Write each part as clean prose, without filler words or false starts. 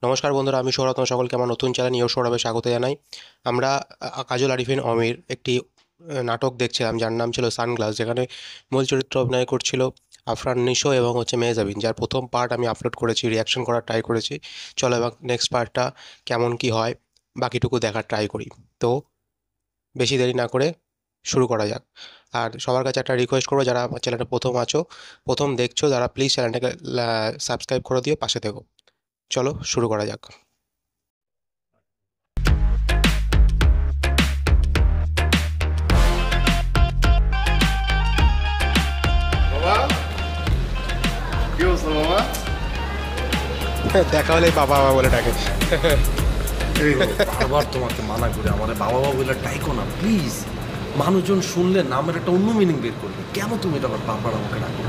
নমস্কার বন্ধুরা, আমি সৌরভ। তোমার সকলকে আমার নতুন চ্যানেল নিউ সৌরভে স্বাগত জানাই। আমরা কাজল আরিফিন অমির একটি নাটক দেখছিলাম যার নাম ছিল সানগ্লাস, যেখানে মূল চরিত্রে অভিনয় করছিল আফরান নিশো এবং মেহজাবিন, যার প্রথম পার্ট আমি আপলোড করেছি, রিয়াকশন করার ট্রাই করেছি। চলো এবার নেক্সট পার্টটা কেমন কি হয় বাকিটুকু দেখার ট্রাই করি। তো বেশি দেরি না করে শুরু করা যাক। আর সবার কাছে একটা রিকোয়েস্ট করবো, যারা আমার চ্যানেলটা প্রথম দেখছো, যারা প্লিজ চ্যানেলটাকে সাবস্ক্রাইব করে দিও, পাশে থেকো। চলো শুরু করা যাক। বাবা, কি অবস্থা বাবা? দেখা হলে বাবা বাবা বলে ডাকে। বারবার তোমাকে মানা করে আমার বাবা বাবা বলে ডাইকো না প্লিজ। মানুষজন শুনলে নামের একটা অন্য মিনিং বের করবে। কেন তুমি এটা আবার বারবার আমাকে ডাকো?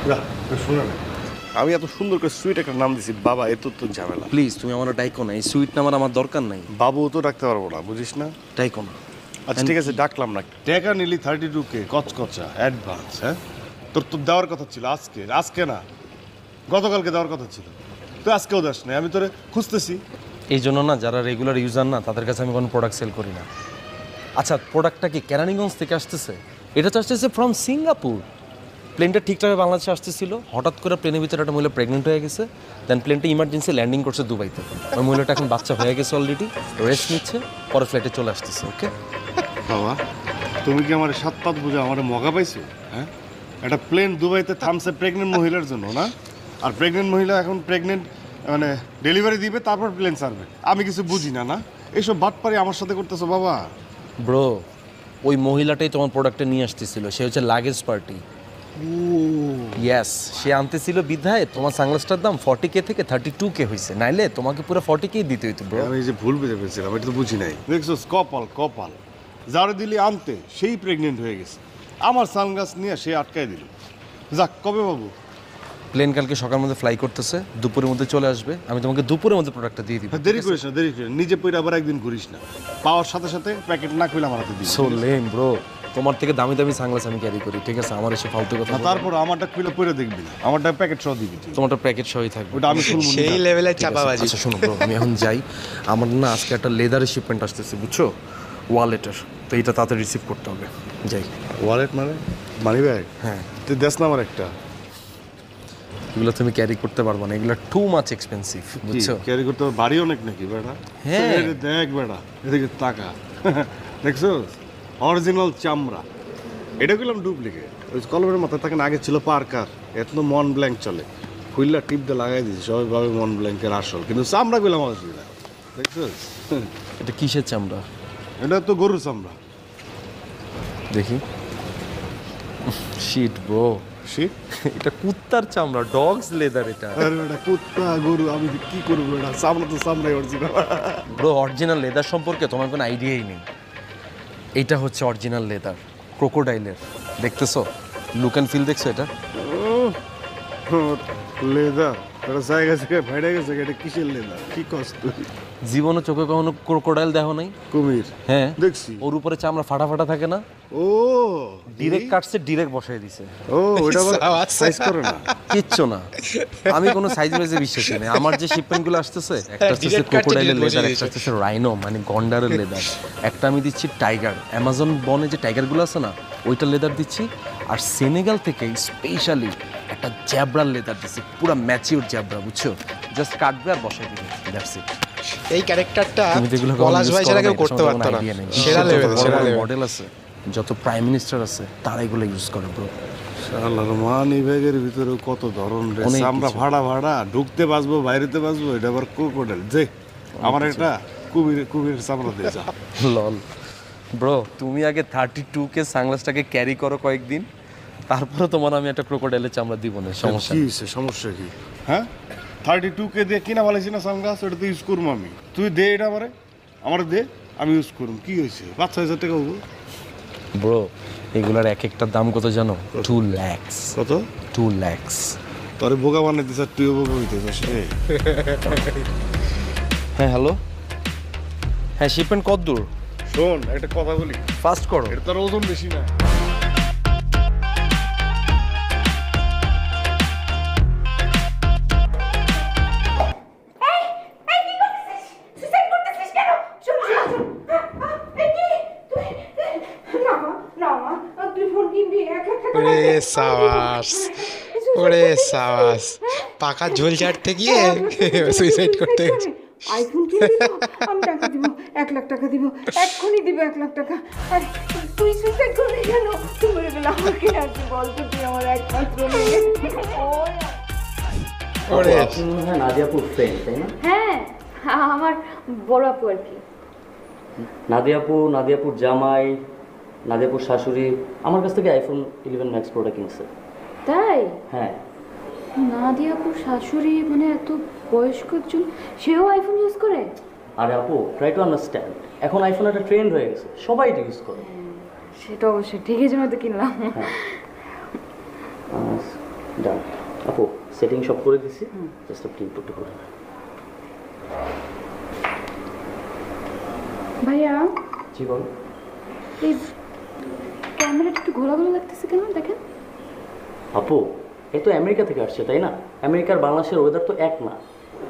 না, শোনো না, আমি এত সুন্দর করে সুইট একটা নাম দিছি বাবা, এত তো ঝামেলা। প্লিজ তুমি আমার ডাইকো না, এই সুইট নাম্বার আমার দরকার নাই। বাবু তো ডাকতে পারবো না, বুঝিস না? ডাইকো না। আচ্ছা ঠিক আছে, ডাকলাম না। টাকা নিলি 32K কচকচা অ্যাডভান্স। হ্যাঁ, তোর তো দেওয়ার কথা ছিল আজকে না, গতকালকে দেওয়ার কথা ছিল। তুই আজকেও দাস না, আমি তোরে খুঁজতেছি। এই জন্য না, যারা রেগুলার ইউজার না তাদের কাছে আমি কোনো প্রোডাক্ট সেল করি না। আচ্ছা, প্রোডাক্টটা কি কেরানীগঞ্জ থেকে আসতেছে? এটা তো আসতেছে ফ্রম সিঙ্গাপুর। প্লেনটা ঠিকঠাকভাবে বাংলাদেশে আসতেছিল, হঠাৎ করে প্লেনের ভিতরে একটা মহিলা প্রেগনেন্ট হয়ে গেছে। দেন প্লেনটা ইমার্জেন্সি ল্যান্ডিং করছে দুবাইতে। ওই মহিলাটা এখন বাচ্চা হয়ে গেছে অলরেডি, রেস্ট নিচ্ছে, পরে ফ্লাইটে চলে আসতেছে। ওকে বাবা, তুমি কি আমার সাত পাত বুঝে আমার মগা পাইছো? হ্যাঁ, একটা প্লেন দুবাইতে থামছে প্রেগনেন্ট মহিলার জন্য না? আর প্রেগনেন্ট মহিলা এখন প্রেগনেন্ট মানে ডেলিভারি দিবে, তারপর প্লেন ছাড়বে। আমি কিছু বুঝি না না, এইসব বাটপারি আমার সাথে করতেছো বাবা। ব্রো, ওই মহিলাটাই তোমার প্রোডাক্টে নিয়ে আসতেছিল। সে হচ্ছে লাগেজ পার্টি। ইয়েস, সে আনতেছিল বিধায় তোমার সানগ্লাসটার দাম 40K থেকে 32K হয়েছে। নাইলে তোমাকে পুরো 40K দিতে হইতো ব্রো। আমি এই যে ভুল বুঝে ফেলছিলাম, এটা তো বুঝি নাই। দেখছো, কপাল কপাল, যারা দিলি আনতে সেই প্রেগনেন্ট হয়ে গেছে, আমার সানগ্লাস নিয়ে সে আটকায় দিল। যাক, কবে বাবু? প্লেন কালকে সকালের মধ্যে ফ্লাই করতেছে, দুপুরের মধ্যে চলে আসবে। আমি তোমাকে দুপুরের মধ্যে প্রোডাক্টটা দিয়ে দিব। দেরি করিস না, দেরি করিস না। নিজে পইরা আবার একদিন ঘুরিস না। পাওয়ার সাথে সাথে প্যাকেট না খুলে আমার হাতে দিবি। সো লেম ব্রো, তোমার থেকে দামি দামি সানগ্লাস আমি ক্যারি করি, ঠিক আছে? আমার এসে ফালতু কথা বলবে না। তারপর আমারটা খুলে পইরা দেখবি না, আমারটা প্যাকেট সহ দিবি তুই। তোমারটা প্যাকেট সহই থাকবে। ওটা আমি খুলবো না। সেই লেভেলের ঠিক আছে। চাপাবাজি। আচ্ছা শোনো ব্রো, আমি এখন যাই। আমার না আজকে একটা লেদারের শিপমেন্ট আসতেছে, বুঝছো? ওয়ালেটের। তো এইটা তাড়াতাড়ি রিসিভ করতে হবে। যাই। ওয়ালেট মানে মানি ব্যাগ? হ্যাঁ, তুই দেখ না আমার একটা। এগুলো তুমি ক্যারি করতে পারবো না, এগুলো টু মাচ এক্সপেন্সিভ, বুঝছো? ক্যারি করতে হবে, বাড়ি অনেক নাকি বেটা? হ্যাঁ। এই দেখ বেটা, এদিকে টাকা দেখছো, অরিজিনাল চামড়া। এটা করলাম ডুপ্লিকেট। ওই কলমের মাথায় থাকে না, আগে ছিল পার্কার, এত মন ব্ল্যাঙ্ক চলে। খুললা টিপ দিয়ে লাগাই দিয়েছি, সবাই ভাবে মন ব্ল্যাঙ্কের আসল, কিন্তু চামড়া গুলাম অসুবিধা। দেখছো, এটা কিসের চামড়া? এটা তো গরুর চামড়া। দেখি। শিট ব্রো, শি, এটা কুত্তার চামড়া, ডগস লেদার এটা। আরে বেটা, কুত্তা গরু আমি কি করবো বেটা, চামড়া তো চামড়াই অরিজিনাল। ব্রো, অরিজিনাল লেদার সম্পর্কে তোমার কোনো আইডিয়াই নেই। এইটা হচ্ছে অরিজিনাল লেদার, ক্রোকোডাইলের। দেখতেছো? লুক অ্যান্ড ফিল দেখছো এটা? লেদার, এটা জায়গা থেকে ভাইড়ে গেছে। এটা কিসের লেদার? কি কষ্ট। জীবনে চোখে কখনো ক্রোকোডাইল দেখো নাই? কুমির হ্যাঁ দেখছি। ওর উপরে চামড়া ফাটা ফাটা থাকে না? ও ডিরেক্ট কাটছে, ডিরেক্ট বসাই দিছে। ও, ওটা সাইজ করে না। কিচ্ছু না, আমি কোনো সাইজ ওয়াইজে বিশ্বাসী নেই। আমার যে শিপমেন্টগুলো আসতেছে, একটা আসতেছে direct কাটছে, ক্রোকোডাইলের direct বসিয়ে লেদার, দিয়েছে। একটা আসতেছে রাইনো মানে গন্ডারের লেদার, একটা আমি দিচ্ছি টাইগার, অ্যামাজন বনে যে টাইগারগুলো আছে না ওইটার লেদার দিচ্ছি। আর সেনেগাল থেকে স্পেশালি একটা জ্যাব্রার লেদার দিচ্ছি, পুরো ম্যাচিউর জ্যাব্রা, বুঝছো? জাস্ট কাটবে আর বসাই দিবে, দ্যাটস ইট। এই ক্যারেক্টারটা তুমি যেগুলো পলাশ ভাই ছাড়া কেউ করতে পারতো না। সেরা লেভেল, সেরা লেভেল। মডেল আছে, যত প্রাইম মিনিস্টার আছে তারা এগুলো ইউজ করে ব্রো। শালার মানি ব্যাগের ভিতরে কত ধরন রে। অনেক আমরা কিছু। ভাড়া ভাড়া ঢুকতে বাঁচবো, বাইরেতে বাঁচবো। এটা আবার ক্রোকোডাইল যে আমার একটা কুমির চামড়া দিয়ে যা। লল ব্রো, তুমি আগে 32K সানগ্লাসটাকে ক্যারি করো কয়েকদিন, তারপরে তোমার আমি একটা ক্রোকোডাইলের চামড়া দিব না, সমস্যা কি নেই। হয়েছে, সমস্যা কি? হ্যাঁ, 32K দিয়ে কিনা বলেছি না সানগ্লাস, ওটা তো ইউজ করবো আমি। তুই দে এটা আমার দে, আমি ইউজ করুম। কি হয়েছে? 5-6 হাজার টাকা হবো। ব্রো, এগুলার এক একটার দাম কত জানো? 2 lakhs। কত? 2 lakhs। তোরে বোকা বানাইতে স্যার, তুইও বোকা হইতে চাস রে। হ্যাঁ হ্যালো, হ্যাঁ শিপমেন্ট কত দূর? শোন, একটা কথা বলি, ফাস্ট করো। এটা তোর ওজন বেশি না। সাবাস, ওরে সাবাস, পাকা ঝোল ছাড়তে গিয়ে সুইসাইড করতে গেছে। আইফোন কিনে দিল, আমি টাকা দিব, 1,00,000 টাকা দিব, এক্ষুনি দিব 1,00,000 টাকা। আরে তুই সুইসাইড করবি কেন? তুই মরে গেলে আমাকে আর কি বলতো, তুই আমার একমাত্র মেয়ে। ওরে আপনি মনে হয় নাদিয়াপুর ফ্রেন্ড, তাই না? হ্যাঁ, আমার বড় আপু আর কি। নাদিয়াপুর জামাই, নাদিয়াপুর শাশুড়ি আমার কাছ থেকে আইফোন 11 ম্যাক্স প্রোটা কিনছে। তাই? হ্যাঁ। নাদিয়াপুর শাশুড়ি মানে এত বয়স্ক একজন, সেও আইফোন ইউজ করে? আরে আপু, ট্রাই টু আন্ডারস্ট্যান্ড, এখন আইফোন একটা ট্রেন্ড হয়ে গেছে, সবাই এটা ইউজ করে। সেটা অবশ্যই ঠিক, এই জন্য তো কিনলাম। ডান আপু, সেটিং সব করে দিছি, জাস্ট আপনি ইনপুট করে দেন। ভাইয়া, জি বল। এই ক্যামেরাটা একটু ঘোলা ঘোলা লাগতেছে কেন দেখেন? আপু, এই তো আমেরিকা থেকে আসছে, তাই না? আমেরিকার বাংলাদেশের ওয়েদার তো এক না।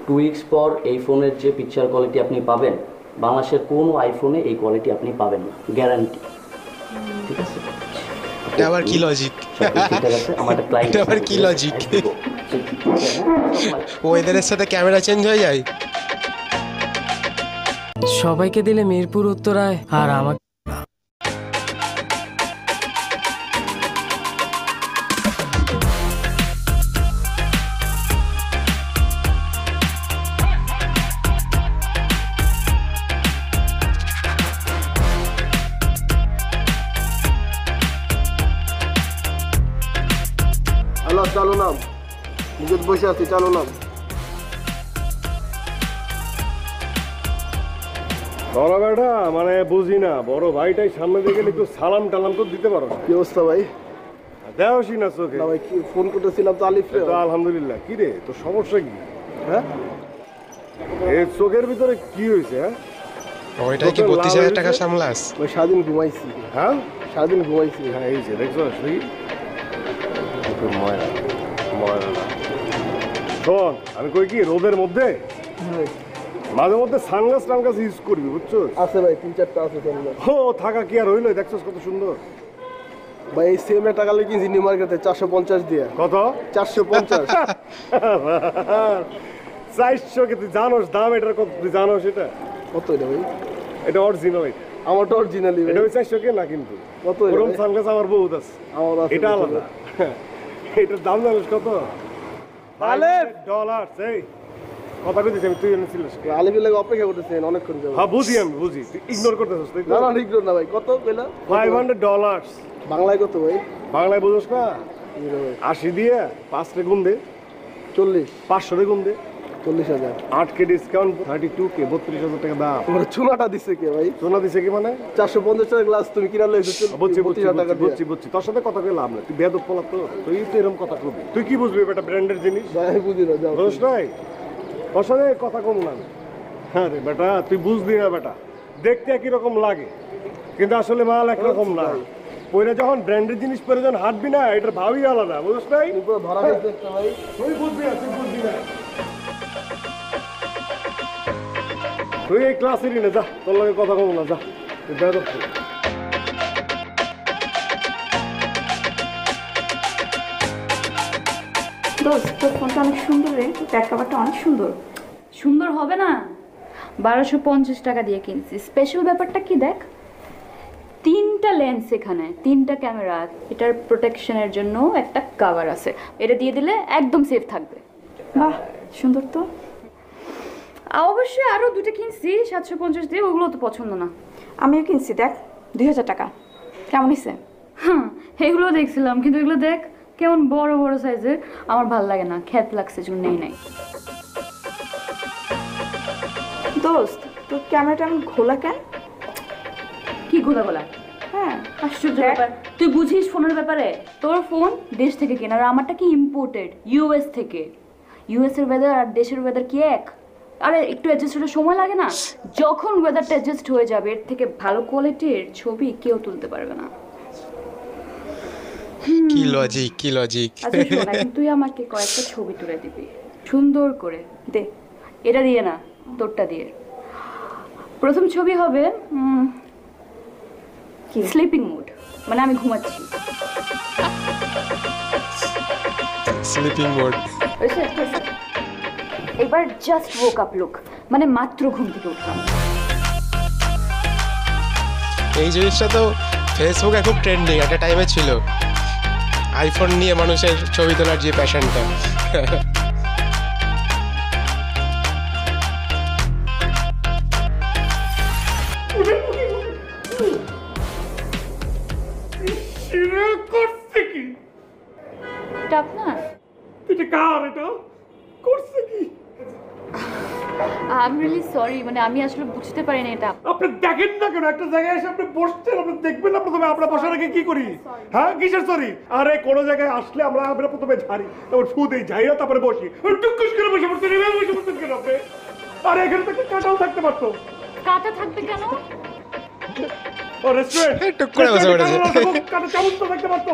2 উইকস পর এই ফোনের যে পিকচার কোয়ালিটি আপনি পাবেন, বাংলাদেশের কোনো আইফোনে এই কোয়ালিটি আপনি পাবেন না, গ্যারান্টি। ঠিক আছে? এটা আবার কি লজিক? ঠিক আছে, আমার একটা ক্লায়েন্ট। এটা আবার কি লজিক? ওয়েদারের সাথে ক্যামেরা চেঞ্জ হয়ে যায়। সবাইকে দিলে মিরপুর উত্তরায়, আর আমাকে হ্যালো, চালু নাম, নিজের বসে আছি, চালু নাম। বড় বেটা মানে বুঝি না, বড় ভাইটাই সামনে দিকে একটু সালাম টালাম তো দিতে পারো না? কি অবস্থা ভাই? দেওসি না চোখে। না ভাই, কি ফোন করতেছিলাম তো আলিফ রে। তো আলহামদুলিল্লাহ। কি রে, তোর সমস্যা কি? হ্যাঁ, এই চোখের ভিতরে কি হয়েছে? হ্যাঁ, ওইটাই কি 32,000 টাকা সামলাস? ভাই সারাদিন ঘুমাইছি। হ্যাঁ, সারাদিন ঘুমাইছি। হ্যাঁ, এই যে দেখছো সেই ময়রা ময়রা না। শোন, আমি কই কি, রোদের মধ্যে মাঝে মধ্যে সানগ্লাস টানগ্লাস ইউজ করবি, বুঝছো? আছে ভাই, 3-4টা আছে সানগ্লাস। ও থাকা কি আর হইলো? দেখছো কত সুন্দর। ভাই এই সেম টাকা লাগে কিনছি নিউ মার্কেটে 450 দিয়ে। কত? 450। 400 কে তুই জানোস দাম এটার কত? তুই জানোস এটা? কত এটা ভাই? এটা অরিজিনাল। আমারটা অরিজিনালি ভাই। এটা ওই 400 কে না, কিন্তু কত এটা ওরকম ভাই? সানগ্লাস আমার বহুত আছে। আমার আছে। এটা আলাদা। এটার দাম জানিস কত? $500। এই কথা কইছিস আমি, তুই এনেছিলিস। আলিফের লাগে অপেক্ষা করতেছেন অনেকক্ষণ যাবো। হ্যাঁ বুঝি, আমি বুঝি, তুই ইগনোর করতেছিস তুই। না না, ঠিক না ভাই, কত কইলা? $500। বাংলায় কত ভাই? বাংলায় বুঝোস না? এই রে ভাই, 80 দিয়ে 5 রে গুণ দে, 40, 500 রে গুণ দে, 40,000। 8 কে ডিসকাউন্ট, 32 কে, 32,000 টাকা দাম। তোমার চুনাটা দিছে কে ভাই? সোনা দিছে কি মানে? 450 টাকা গ্লাস তুমি কিনা লইছো, বুঝছি বুঝছি 32,000 টাকা দিয়ে। বুঝছি বুঝছি, তোর সাথে কথা কই লাভ নাই, তুই বেয়াদব পোলা তো, তুই তো এরকম কথা কবি। তুই কি বুঝবি এটা ব্র্যান্ডের জিনিস? ভাই আমি বুঝি না, যাও। বুঝছ নাই? তোর সাথে কথা কম না। হ্যাঁ রে বেটা, তুই বুঝলি না বেটা, দেখতে একই রকম লাগে কিন্তু আসলে মাল একরকম না। পরে যখন ব্র্যান্ডের জিনিস পরে যখন হাঁটবি না, এটার ভাবই আলাদা, বুঝছ নাই? তুমি পুরো ধরা খাইছো একটা ভাই। তুই বুঝবি না, তুই বুঝবি না। তুই এই ক্লাসেরই না, যা, তোর লগে কথা কম না, যা, তুই বেয়াদব ছিলি। দোস্ত, তোর ফোনটা অনেক সুন্দর রে, ব্যাক কভারটা অনেক সুন্দর। সুন্দর হবে না? 1250 টাকা দিয়ে কিনছি। স্পেশাল ব্যাপারটা কি দেখ, 3টা লেন্স, এখানে 3টা ক্যামেরা, এটার প্রোটেকশনের জন্য একটা কভার আছে, এটা দিয়ে দিলে একদম সেফ থাকবে। বাহ, সুন্দর তো। অবশ্যই আরও 2টা কিনছি 750 দিয়ে, ওগুলো তো পছন্দ না। আমিও কিনছি, দেখ 2000 টাকা। কেমন হয়েছে? হ্যাঁ, এগুলো দেখছিলাম, কিন্তু এগুলো দেখ কেমন বড় বড় সাইজের, আমার ভাল লাগে না, খ্যাত লাগছে, জন্য নেই নাই। দোস্ত, তোর ক্যামেরাটা আমি ঘোলা কেন? কি গোলা গোলা? হ্যাঁ, আশ্চর্য ব্যাপার, তুই বুঝিস ফোনের ব্যাপারে? তোর ফোন দেশ থেকে কেনা, আর আমারটা কি ইম্পোর্টেড, ইউএস থেকে। ইউএস এর ওয়েদার আর দেশের ওয়েদার কি এক? আরে একটু অ্যাডজাস্ট হতে সময় লাগে না? যখন ওয়েদারটা অ্যাডজাস্ট হয়ে যাবে, এর থেকে ভালো কোয়ালিটির ছবি কেউ তুলতে পারবে না। কি লজিক, কি লজিক! আচ্ছা শোন, এখন তুই আমাকে কয়েকটা ছবি তুলে দিবি সুন্দর করে, দে। এটা দিয়ে না, তোরটা দিয়ে। প্রথম ছবি হবে স্লিপিং মুড। মানে আমি ঘুমাচ্ছি। Sleeping mode. এবার জাস্ট woke up লুক, মানে মাত্র ঘুম থেকে উঠলাম। এই জিনিসটা তো ফেসবুকে খুব ট্রেন্ডিং একটা টাইমে ছিল, আইফোন নিয়ে মানুষের ছবি তোলার যে প্যাশনটা। করছে কি এটা আপনার? এটা কার? এটা করছে কি? আই এম রিয়েলি সরি, মানে আমি আসলে বুঝতে পারিনি এটা। আপনি দেখেন না কেন? একটা জায়গায় এসে আপনি বসছেন, আপনি দেখবেন না প্রথমে আমরা বসার আগে কি করি? হ্যাঁ, কিসের সরি? আরে কোন জায়গায় আসলে আমরা প্রথমে ঝাড়ি, তারপর ফু দেই, ঝাড়িয়া তারপরে বসি। টুকুস করে বসে পড়ছেন, এভাবে বসে পড়ছেন কেন আপনি? আরে এখানে তো একটা কাঁটাও থাকতে পারতো। কাটা থাকবে কেন? ও রেস্টুরেন্ট টুক করে বসে পড়েছে। কাঁটা চামচ তো থাকতে পারতো।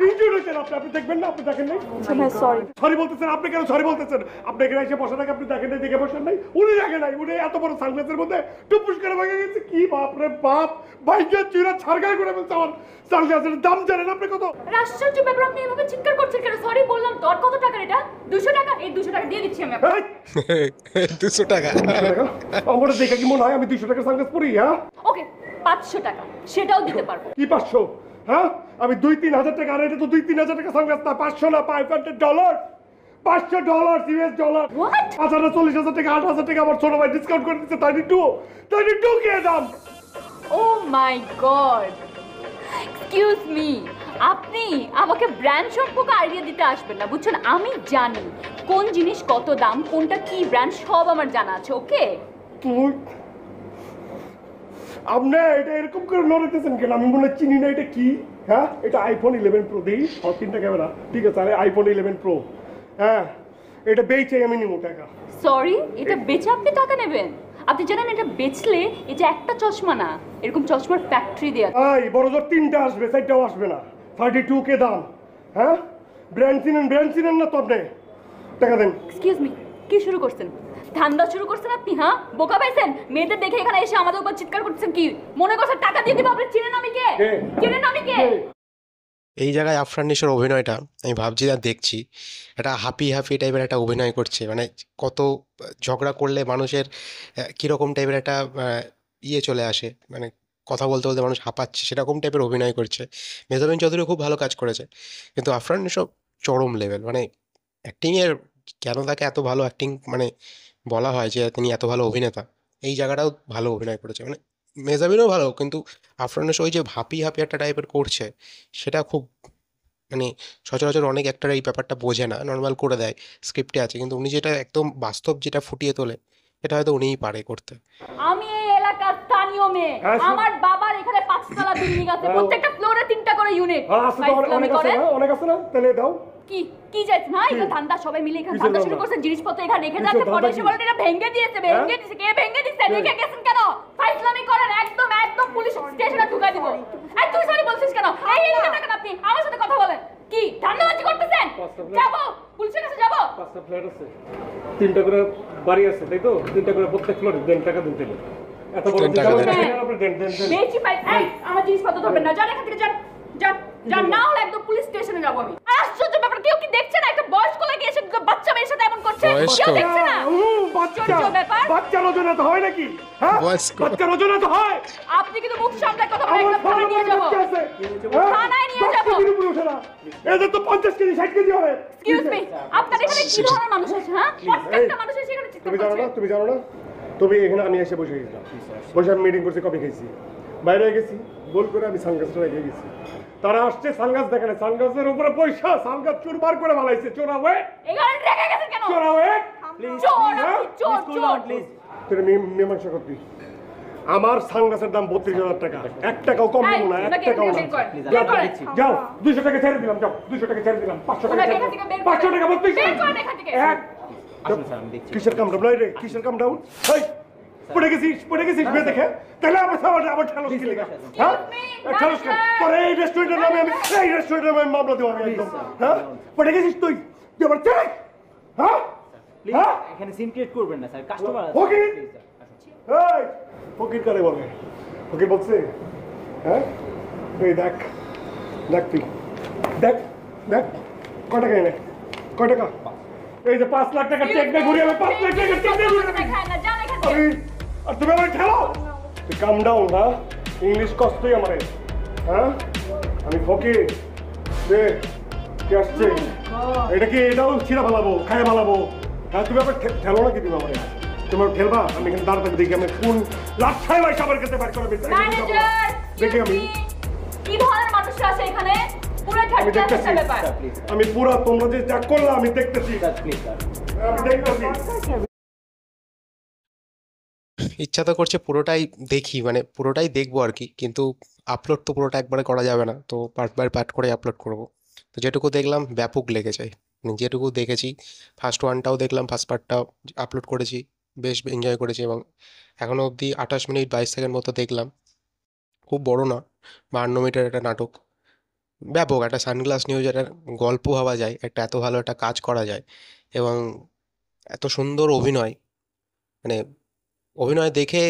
ইনজুর হয়েছেন আপনি দেখবেন না? আপনি দেখেন নাই? ভাই সরি। সরি বলতেছেন আপনি? কেন সরি বলতেছেন? আপনি এখানে এসে বসার আগে আপনি দেখেন নাই, দেখে বসেন নাই? উনি দেখেন নাই? উনি এত বড় সানগ্লাসের মধ্যে টুপুস করে ভাঙে গেছে। কি বাপ রে বাপ, ভাইয়া চুরা ছাড়গাড় করে ফেলছে আমার সানগ্লাসের দাম জানেন আপনি কত? আশ্চর্য ব্যাপার, আপনি এভাবে চিৎকার করছেন কেন? সরি বললাম তো। আর কত টাকার এটা? 200 টাকা। এই 200 টাকা দিয়ে দিচ্ছি আমি আপনাকে। 200 টাকা। আমার দেখে কি মনে হয় আমি 200 টাকার সানগ্লাস পরি? হ্যাঁ, ওকে 500 টাকা, সেটাও দিতে পারবো। কি 500? হ্যাঁ, আমি 2-3 হাজার টাকা, আর এটা তো 2-3 হাজার টাকা সানগ্লাস না। 500 না, $500, $500 US ডলার। What? 40,000 টাকা, 8,000 টাকা আমার ছোট ভাই ডিসকাউন্ট করে দিচ্ছে। 32 কে দাম? ও মাই গড, এক্সকিউজ মি, আপনি আমাকে ব্র্যান্ড সম্পর্কে আইডিয়া দিতে আসবেন না, বুঝছেন? আমি জানি কোন জিনিস কত দাম, কোনটা কি ব্র্যান্ড, সব আমার জানা আছে। ওকে, তুই আপনি এটা এরকম করে নড়াইতেছেন কেন? আমি মনে হয় চিনি না এটা কি। হ্যাঁ, এটা আইফোন 11 প্রো। দিই 3টা ক্যামেরা, ঠিক আছে। আরে আইফোন 11 প্রো, হ্যাঁ, এটা বেচে আমি নিবো টাকা। সরি, এটা বেচে আপনি টাকা নেবেন? আপনি জানেন এটা বেচলে এটা একটা চশমা না, এরকম চশমার ফ্যাক্টরি দেয়া। বড় জোর 3টা আসবে, 4টাও আসবে না। 32 কে দাম। হ্যাঁ, ব্র্যান্ড চিনেন না তো আপনি? টাকা দেন। এক্সকিউজ মি, কি শুরু করছেন? ধান্দা শুরু করছেন আপনি? হ্যাঁ, বোকা পাইছেন? মেয়েদের দেখে এখানে এসে আমাদের উপর চিৎকার করছেন কি? মনে করছেন টাকা দিয়ে দিব? আপনি চিনেন আমি কে? চিনেন আমি কে? এই জায়গায় আফরান নিশোর অভিনয়টা আমি ভাবছি আর দেখছি, একটা হাপি টাইপের একটা অভিনয় করছে, মানে কত ঝগড়া করলে মানুষের কীরকম টাইপের একটা ইয়ে চলে আসে, মানে কথা বলতে বলতে মানুষ হাঁপাচ্ছে, সেরকম টাইপের অভিনয় করছে। মেহজাবিন চৌধুরী খুব ভালো কাজ করেছে, কিন্তু আফরান নিশো চরম লেভেল, মানে অ্যাক্টিংয়ের কেন তাকে এত ভালো অ্যাক্টিং মানে বলা হয় যে তিনি এত ভালো অভিনেতা, এই জায়গাটাও ভালো অভিনয় করেছে। মানে মেহজাবিনও ভালো, কিন্তু আফরান নিশো ওই যে হাপি একটা টাইপের করছে, সেটা খুব মানে সচরাচর অনেক অ্যাক্টর এই ব্যাপারটা বোঝে না, নর্মাল করে দেয়, স্ক্রিপ্টে আছে, কিন্তু উনি যেটা একদম বাস্তব যেটা ফুটিয়ে তোলে, এটা হয়তো উনিই পারে করতে। আমি এই এলাকার স্থানীয় মেয়ে, আমার বাবার এখানে 5তলা বিল্ডিং আছে, প্রত্যেকটা ফ্লোরে 3টা করে ইউনিট। অনেক আছে না, তাহলে দাও। কি কি যাইছ না? এটা ধান্দা সবাই মিলে এখানে ধান্দা শুরু করছেন, জিনিসপত্র এখানে রেখে যাচ্ছে, পরে এসে বলেন এটা ভেঙে দিয়েছে। ভেঙে দিয়েছে কে? ভেঙে দিয়েছে, রেখে গেছেন কেন? ফাইজলামি করেন, একদম পুলিশ স্টেশনে ঢুকাই দিব। এই তুই সরি বলছিস কেন? এই এদিকে দেখেন, আপনি আমার সাথে কথা বলেন। কি ধান্দাবাজি করতেছেন? যাবো পুলিশের কাছে, যাবো। 5টা ফ্ল্যাট আছে, 3টা করে বাড়ি আছে, তাই তো? 3টা করে প্রত্যেক ফ্লোরে দেন, টাকা দিন। তাহলে এত বড় টাকা দেন। আপনি দেন। বেশি পাই। এই আমার জিনিসপত্র ধরবেন না, যান এখান থেকে, যান যান যান, না হলে একদম পুলিশ স্টেশনে যাবো আমি। আশ্চর্য ব্যাপার, কেউ কি দেখছে না? একটা বয়স্ক লাগে এসে বাচ্চা মেয়ের সাথে এমন করছে, কেউ দেখছে না? আশ্চর্য ব্যাপার। বাচ্চা রোজনা তো হয় নাকি? হ্যাঁ, বাচ্চা রোজনা তো হয়। আপনি কিন্তু মুখ সামলে কথা বলেন, একদম থানায় নিয়ে যাবো। থানায় নিয়ে যাবো। এদের তো 50 কেজি 60 কেজি হবে। এক্সকিউজ মি, আপনার এখানে কি ধরনের মানুষ আছে? হ্যাঁ, প্রত্যেকটা মানুষের সেখানে চিৎকার তুমি জানো না, করছে। তুমি জানো না, তুমি এখানে আমি এসে বসে গেছিলাম, বসে আমি মিটিং করছি, কফি খেয়েছি, বাইরে গেছি, গোল করে আমি সানগ্লাসটা রেখে গেছি। তারা আসছে সানগ্লাস দেখে না, সানগ্লাসের উপরে পয়সা, সানগ্লাস চুরমার করে বানাইছে। চোরা ওয়ে, এখানে রেখে গেছেন কেন? চোরা ওয়ে, চোর প্লিজ। তুই মীমাংসা করবি। আমার সানগ্লাসের দাম 32,000 টাকা, 1 টাকাও কম দেবো না, 1 টাকাও না। যাও 200 টাকা ছেড়ে দিলাম, যাও 200 টাকা ছেড়ে দিলাম, 500 টাকা, 500 টাকা বলতে কিসের কাম ডাউন রে? কিসের কাম ডাউন? এই পড়ে গেছিস মেয়ে দেখে, তাহলে আমার ঠেলো কি লেখা? হ্যাঁ, ঠেলো কেন? পরে এই রেস্টুরেন্টের নামে আমি মামলা দেবো আমি একদম। হ্যাঁ, পড়ে গেছিস তুই আবার চলে। হ্যাঁ, এখানে সিন ক্রিয়েট করবেন না স্যার, কাস্টমার আছে। ফকির, এই ফকির কারে বলে? ফকির বলছে? হ্যাঁ, এই দেখ দেখ তুই দেখ দেখ কয় টাকা এনে কয় টাকা এই যে 5 লাখ টাকা চেক দিয়ে ঘুরে আমি 5 লাখ টাকা চেক দিয়ে ঘুরে আর তুমি আমার খেলো তুই কাম ডাউন না ইংলিশ কষ্টই আমারে হ্যাঁ আমি ফকির দে কে আসছে এটা কি এটাও ছিঁড়া ভালাবো খায় ভালাবো হ্যাঁ তুমি আবার খেলো না কি তুমি আমারে তোমার খেলবা আমি এখানে দাঁড়াতে দেখি আমি কোন লাচ্ছাই ভাই সবার কাছে বার করে দেখি আমি কি ধরনের মানুষ আছে এখানে পুরো আমি দেখতেছি আমি পুরো তোমরা যে যা করলা আমি দেখতেছি আমি দেখতেছি ইচ্ছা তো করছে পুরোটাই দেখি, মানে পুরোটাই দেখবো আর কি, কিন্তু আপলোড তো পুরোটা একবারে করা যাবে না, তো পার্ট বাই পার্ট করে আপলোড করব। তো যেটুকু দেখলাম ব্যাপক লেগেছে, মানে যেটুকু দেখেছি ফার্স্ট ওয়ানটাও দেখলাম, ফার্স্ট পার্টটাও আপলোড করেছি, বেশ এনজয় করেছি এবং এখনও অবধি 28 মিনিট 22 সেকেন্ড মতো দেখলাম। খুব বড় না, 52 মিনিটের একটা নাটক, ব্যাপক একটা সানগ্লাস নিউজ, একটা গল্প ভাবা যায়, একটা এত ভালো একটা কাজ করা যায় এবং এত সুন্দর অভিনয়, মানে অভিনয় দেখে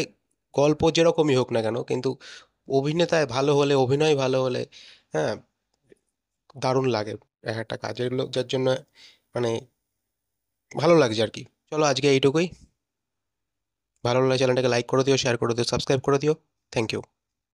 গল্প যেরকমই হোক না কেন, কিন্তু অভিনেতায় ভালো হলে, অভিনয় ভালো হলে, হ্যাঁ, দারুণ লাগে এক একটা কাজের লোক, যার জন্য মানে ভালো লাগছে আর কি। চলো আজকে এইটুকুই, ভালো লাগলে চ্যানেলটাকে লাইক করে দিও, শেয়ার করে দিও, সাবস্ক্রাইব করে দিও। Thank you.